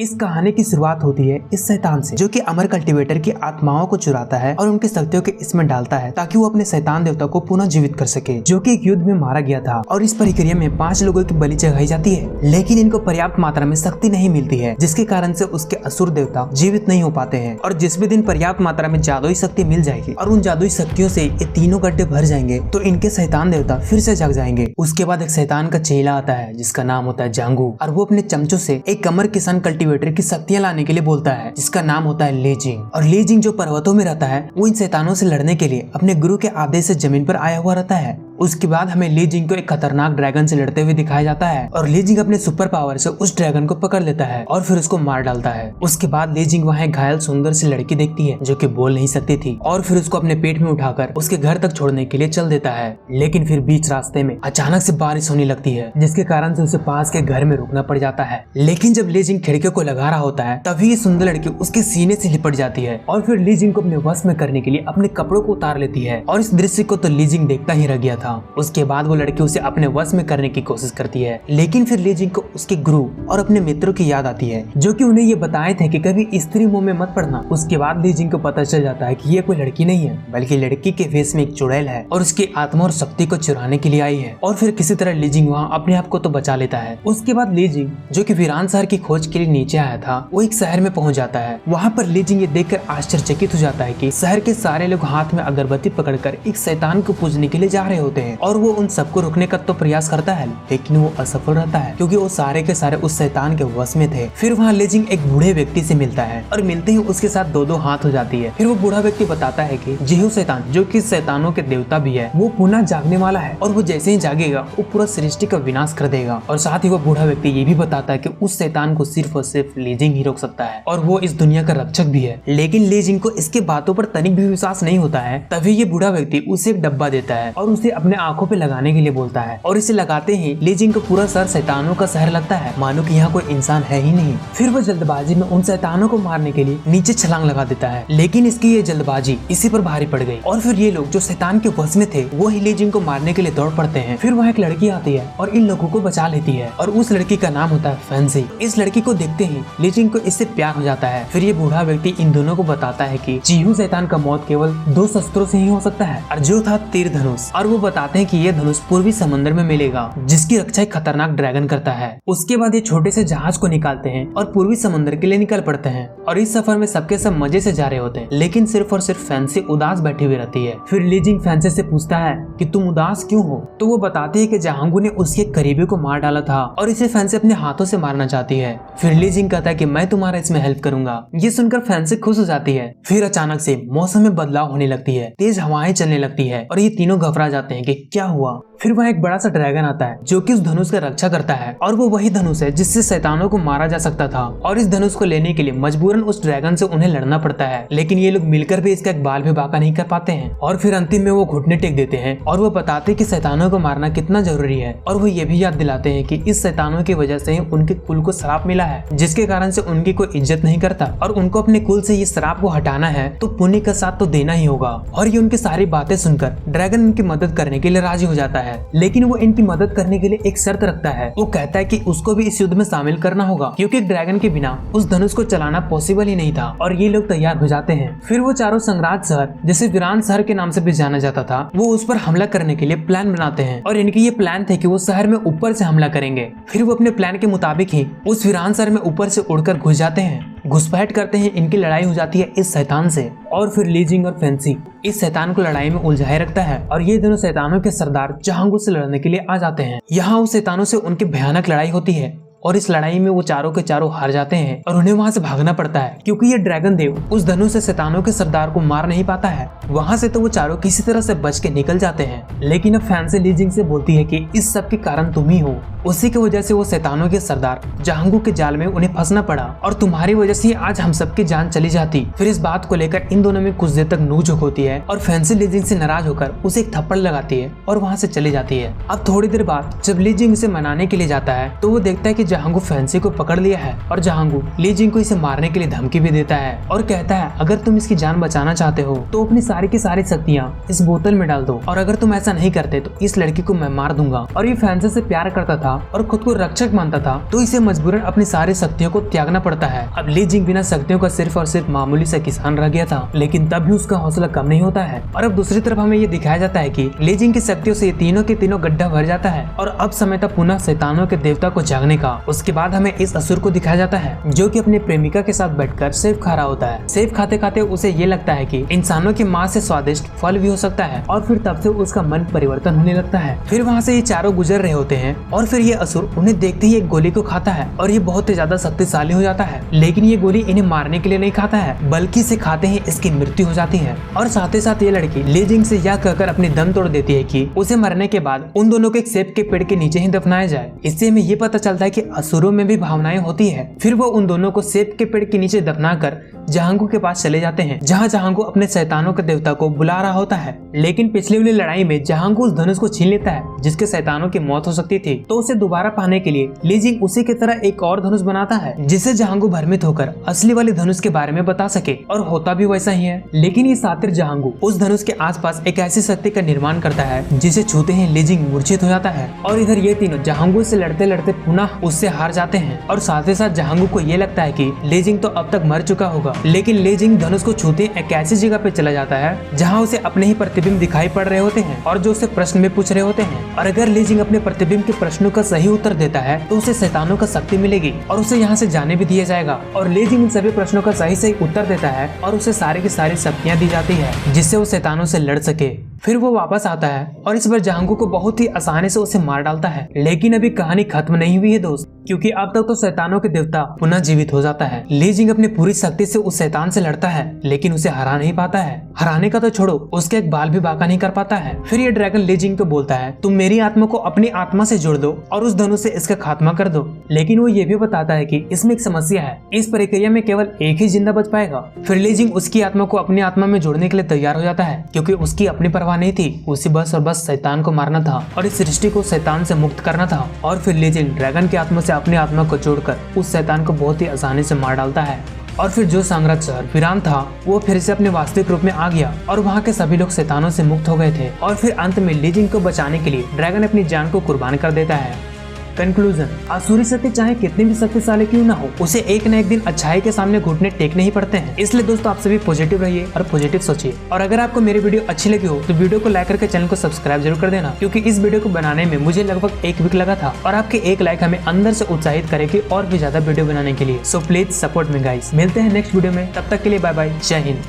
इस कहानी की शुरुआत होती है इस शैतान से, जो कि अमर कल्टीवेटर की आत्माओं को चुराता है और उनकी शक्तियों के इसमें डालता है ताकि वो अपने शैतान देवता को पुनः जीवित कर सके, जो कि एक युद्ध में मारा गया था। और इस प्रक्रिया में 5 लोगों की बलि चढ़ाई जाती है, लेकिन इनको पर्याप्त मात्रा में शक्ति नहीं मिलती है, जिसके कारण से उसके असुर देवता जीवित नहीं हो पाते हैं। और जिस भी दिन पर्याप्त मात्रा में जादुई शक्ति मिल जाएगी और उन जादुई शक्तियों से ये तीनों गड्ढे भर जाएंगे तो इनके शैतान देवता फिर से जग जाएंगे। उसके बाद एक शैतान का चेला आता है जिसका नाम होता है जांगू, और वो अपने चमचों से एक अमर किसान कल्टीवेटर की शक्तियां लाने के लिए बोलता है जिसका नाम होता है ली जिंग। और ली जिंग जो पर्वतों में रहता है वो इन शैतानों से लड़ने के लिए अपने गुरु के आदेश से जमीन पर आया हुआ रहता है। उसके बाद हमें ली जिंग को एक खतरनाक ड्रैगन से लड़ते हुए दिखाया जाता है और ली जिंग अपने सुपर पावर से उस ड्रैगन को पकड़ लेता है और फिर उसको मार डालता है। उसके बाद ली जिंग वहाँ एक घायल सुंदर सी लड़की देखती है जो कि बोल नहीं सकती थी और फिर उसको अपने पेट में उठाकर उसके घर तक छोड़ने के लिए चल देता है। लेकिन फिर बीच रास्ते में अचानक से बारिश होने लगती है जिसके कारण से उसे पास के घर में रुकना पड़ जाता है। लेकिन जब ली जिंग खिड़कियों को लगा रहा होता है तभी ये सुंदर लड़की उसके सीने से लिपट जाती है और फिर ली जिंग को अपने वश में करने के लिए अपने कपड़ों को उतार लेती है। और इस दृश्य को तो ली जिंग देखता ही रह गया था। उसके बाद वो लड़की उसे अपने वश में करने की कोशिश करती है, लेकिन फिर ली जिंग को उसके गुरु और अपने मित्रों की याद आती है जो कि उन्हें ये बताए थे कि कभी स्त्री मोह में मत पड़ना। उसके बाद ली जिंग को पता चल जाता है कि ये कोई लड़की नहीं है बल्कि लड़की के फेस में एक चुड़ैल है और उसकी आत्मा और शक्ति को चुराने के लिए आई है। और फिर किसी तरह ली जिंग वहाँ अपने आप को तो बचा लेता है। उसके बाद ली जिंग जो कि वीरान शहर की खोज के लिए नीचे आया था वो एक शहर में पहुंच जाता है। वहाँ पर ली जिंग ये देखकर आश्चर्यचकित हो जाता है कि शहर के सारे लोग हाथ में अगरबत्ती पकड़कर एक शैतान को पूजने के लिए जा रहे होते हैं और वो उन सबको रोकने का तो प्रयास करता है लेकिन वो असफल रहता है क्योंकि वो सारे के सारे उस शैतान के वश में थे। फिर वहाँ ली जिंग एक बूढ़े व्यक्ति से मिलता है और मिलते ही उसके साथ दो हाथ हो जाती है। फिर वो बूढ़ा व्यक्ति बताता है कि जेहू शैतान जो कि शैतानों के देवता भी है वो पुनः जागने वाला है और वो जैसे ही जागेगा वो पूरा सृष्टि का विनाश कर देगा। और साथ ही वो बूढ़ा व्यक्ति ये भी बताता है कि उस शैतान को सिर्फ और सिर्फ ली जिंग ही रोक सकता है और वो इस दुनिया का रक्षक भी है। लेकिन ली जिंग को इसके बातों पर तनिक भी विश्वास नहीं होता है। तभी ये बूढ़ा व्यक्ति उसे एक डब्बा देता है और उसे अपने आंखों पे लगाने के लिए बोलता है और इसे लगाते ही ली जिंग को पूरा शहर शैतानों का शहर लगता है, मानो कि यहाँ कोई इंसान है ही नहीं। फिर वो जल्दबाजी में उन शैतानों को मारने के लिए नीचे छलांग लगा देता है, लेकिन इसकी ये जल्दबाजी इसी पर भारी पड़ गई और फिर ये लोग जो शैतान के वश में थे वो ही ली जिंग को मारने के लिए दौड़ पड़ते हैं। फिर वहाँ एक लड़की आती है और इन लोगों को बचा लेती है और उस लड़की का नाम होता है फैंसी। इस लड़की को देखते ही ली जिंग को इससे प्यार हो जाता है। फिर ये बूढ़ा व्यक्ति इन दोनों को बताता है कि जीहू शैतान का मौत केवल 2 शस्त्रों से ही हो सकता है और जो था तीर धनुष। और वो बताते हैं कि ये धनुष पूर्वी समंदर में मिलेगा जिसकी रक्षा एक खतरनाक ड्रैगन करता है। उसके बाद ये छोटे से जहाज को निकालते हैं और पूर्वी समंदर के लिए निकल पड़ते हैं और इस सफर में सबके सब मजे से जा रहे होते हैं, लेकिन सिर्फ और सिर्फ फैंसी उदास बैठी हुई रहती है। फिर ली जिंग फैंसी से पूछता है कि तुम उदास क्यों हो, तो वो बताती है कि जहांगू ने उसके करीबी को मार डाला था और इसे फैंसी अपने हाथों से मारना चाहती है। फिर ली जिंग कहता है कि मैं तुम्हारा इसमें हेल्प करूंगा। ये सुनकर फैंसी खुश हो जाती है। फिर अचानक से मौसम में बदलाव होने लगती है, तेज हवाएं चलने लगती है और ये तीनों घबरा जाते हैं कि क्या हुआ। फिर वहाँ एक बड़ा सा ड्रैगन आता है जो कि उस धनुष का रक्षा करता है और वो वही धनुष है जिससे शैतानों को मारा जा सकता था। और इस धनुष को लेने के लिए मजबूरन उस ड्रैगन से उन्हें लड़ना पड़ता है, लेकिन ये लोग मिलकर भी इसका एक बाल भी बाका नहीं कर पाते हैं। और फिर अंतिम में वो घुटने टेक देते हैं और वो बताते हैं कि शैतानों को मारना कितना जरूरी है। और वो ये भी याद दिलाते हैं कि इस शैतानों की वजह से ही उनके कुल को श्राप मिला है, जिसके कारण से उनकी कोई इज्जत नहीं करता और उनको अपने कुल से ये श्राप को हटाना है तो पुण्य का साथ तो देना ही होगा। और ये उनकी सारी बातें सुनकर ड्रैगन उनकी मदद करने के लिए राजी हो जाता है, लेकिन वो इनकी मदद करने के लिए एक शर्त रखता है। वो कहता है कि उसको भी इस युद्ध में शामिल करना होगा क्योंकि ड्रैगन के बिना उस धनुष को चलाना पॉसिबल ही नहीं था। और ये लोग तैयार हो जाते हैं। फिर वो चारों संग्राज शहर, जिसे वीरान शहर के नाम से भी जाना जाता था, वो उस पर हमला करने के लिए प्लान बनाते हैं और इनकी ये प्लान थे कि वो शहर में ऊपर से हमला करेंगे। फिर वो अपने प्लान के मुताबिक ही उस वीरान शहर में ऊपर से उड़कर घुस जाते हैं। घुसपैठ करते हैं, इनकी लड़ाई हो जाती है इस शैतान से और फिर ली जिंग और फैंसी इस शैतान को लड़ाई में उलझाए रखता है और ये दोनों शैतानों के सरदार जहांगू से लड़ने के लिए आ जाते हैं। यहाँ उस शैतानों से उनकी भयानक लड़ाई होती है और इस लड़ाई में वो चारों के चारों हार जाते हैं और उन्हें वहां से भागना पड़ता है क्योंकि ये ड्रैगन देव उस धनुष से शैतानों के सरदार को मार नहीं पाता है। वहां से तो वो चारों किसी तरह से बच के निकल जाते हैं, लेकिन अब फैंसी ली जिंग से बोलती है कि इस सब के कारण तुम ही हो। उसी की वजह से वो शैतानों के सरदार जहांगू के जाल में उन्हें फंसना पड़ा और तुम्हारी वजह से आज हम सबकी जान चली जाती। फिर इस बात को लेकर इन दोनों में कुछ देर तक नोक-झोंक होती है और फैंसी ली जिंग से नाराज होकर उसे एक थप्पड़ लगाती है और वहाँ से चली जाती है। अब थोड़ी देर बाद जब ली जिंग उसे मनाने के लिए जाता है तो वो देखता है कि जहांगू फैंसी को पकड़ लिया है और जहांगू ली जिंग को इसे मारने के लिए धमकी भी देता है और कहता है अगर तुम इसकी जान बचाना चाहते हो तो अपनी सारी की सारी शक्तियाँ इस बोतल में डाल दो, और अगर तुम ऐसा नहीं करते तो इस लड़की को मैं मार दूंगा। और ये फैंसी से प्यार करता था और खुद को रक्षक मानता था, तो इसे मजबूरन अपनी सारी शक्तियों को त्यागना पड़ता है। अब ली जिंग बिना शक्तियों का सिर्फ और सिर्फ मामूली सा किसान रह गया था, लेकिन तब भी उसका हौसला कम नहीं होता है। और अब दूसरी तरफ हमें ये दिखाया जाता है कि ली जिंग की शक्तियों से ये तीनों के तीनों गड्ढा भर जाता है और अब समय था पुनः शैतानों के देवता को जागने का। उसके बाद हमें इस असुर को दिखाया जाता है जो कि अपनी प्रेमिका के साथ बैठकर सेब खा रहा होता है। सेब खाते खाते उसे ये लगता है कि इंसानों की माँ से स्वादिष्ट फल भी हो सकता है और फिर तब से उसका मन परिवर्तन होने लगता है। फिर वहाँ से ये चारों गुजर रहे होते हैं और फिर ये असुर उन्हें देखते ही एक गोली को खाता है और ये बहुत ही ज्यादा शक्तिशाली हो जाता है। लेकिन ये गोली इन्हें मारने के लिए नहीं खाता है, बल्कि इसे खाते ही इसकी मृत्यु हो जाती है। और साथ ही साथ ये लड़की ली जिंग से यह कहकर अपनी दम तोड़ देती है कि उसे मरने के बाद उन दोनों को एक सेब के पेड़ के नीचे ही दफनाया जाए। इससे हमें ये पता चलता है कि असुरों में भी भावनाएं होती है। फिर वो उन दोनों को सेब के पेड़ के नीचे दफनाकर जहांगू के पास चले जाते हैं, जहां जहांगू अपने शैतानों के देवता को बुला रहा होता है। लेकिन पिछली वाली लड़ाई में जहांगू उस धनुष को छीन लेता है जिसके शैतानों की मौत हो सकती थी, तो उसे दोबारा पाने के लिए ली जिंग उसी की तरह एक और धनुष बनाता है जिससे जहांगू भ्रमित होकर असली वाले धनुष के बारे में बता सके, और होता भी वैसा ही है। लेकिन ये सातिर जहांगू उस धनुष के आसपास एक ऐसी शक्ति का निर्माण करता है जिसे छूते ही ली जिंग मूर्छित हो जाता है। और इधर ये तीनों जहांगू से लड़ते लड़ते पुनः उससे हार जाते हैं और साथ ही साथ जहांगू को ये लगता है कि ली जिंग तो अब तक मर चुका होगा। लेकिन ली जिंग धनुष को छूते एक ऐसी जगह पे चला जाता है जहाँ उसे अपने ही प्रतिबिंब दिखाई पड़ रहे होते हैं और जो उसे प्रश्न में पूछ रहे होते हैं। और अगर ली जिंग अपने प्रतिबिंब के प्रश्नों का सही उत्तर देता है तो उसे शैतानों का शक्ति मिलेगी और उसे यहाँ से जाने भी दिया जाएगा। और ली जिंग इन सभी प्रश्नों का सही उत्तर देता है और उसे सारी की सारी शक्तियाँ दी जाती है जिससे वो शैतानों से लड़ सके। फिर वो वापस आता है और इस बार जहांगू को बहुत ही आसानी से उसे मार डालता है। लेकिन अभी कहानी खत्म नहीं हुई है दोस्त, क्योंकि अब तक तो शैतानों के देवता पुनः जीवित हो जाता है। ली जिंग अपनी पूरी शक्ति से उस शैतान से लड़ता है लेकिन उसे हरा नहीं पाता है। हराने का तो छोड़ो, उसके एक बाल भी बाका नहीं कर पाता है। फिर ये ड्रैगन ली जिंग को बोलता है तुम मेरी आत्मा को अपनी आत्मा से जोड़ दो और उस धनुष से इसका खात्मा कर दो। लेकिन वो ये भी बताता है कि इसमें एक समस्या है, इस प्रक्रिया में केवल एक ही जिंदा बच पाएगा। फिर ली जिंग उसकी आत्मा को अपनी आत्मा में जोड़ने के लिए तैयार हो जाता है, क्योंकि उसकी अपनी परवाह नहीं थी, उसे बस और बस शैतान को मारना था और इस सृष्टि को शैतान से मुक्त करना था। और फिर ली जिंग ड्रैगन की आत्मा से अपनी आत्मा को जोड़कर उस शैतान को बहुत ही आसानी से मार डालता है। और फिर जो सांगराज शहर वीरान था वो फिर से अपने वास्तविक रूप में आ गया और वहाँ के सभी लोग शैतानों से मुक्त हो गए थे। और फिर अंत में ली जिंग को बचाने के लिए ड्रैगन अपनी जान को कुर्बान कर देता है। कंक्लूजन, आसुरी शक्ति चाहे कितनी भी शक्तिशाली क्यों ना हो, उसे एक न एक दिन अच्छाई के सामने घुटने टेकने ही पड़ते हैं। इसलिए दोस्तों आप सभी पॉजिटिव रहिए और पॉजिटिव सोचिए। और अगर आपको मेरी वीडियो अच्छी लगी हो तो वीडियो को लाइक करके चैनल को सब्सक्राइब जरूर कर देना, क्योंकि इस वीडियो को बनाने में मुझे लगभग 1 वीक लगा था और आपके एक लाइक हमें अंदर से उत्साहित करेगी और भी ज्यादा वीडियो बनाने के लिए। So please support me guys. मिलते हैं नेक्स्ट वीडियो में, तब तक के लिए बाय बाय, जय हिंद।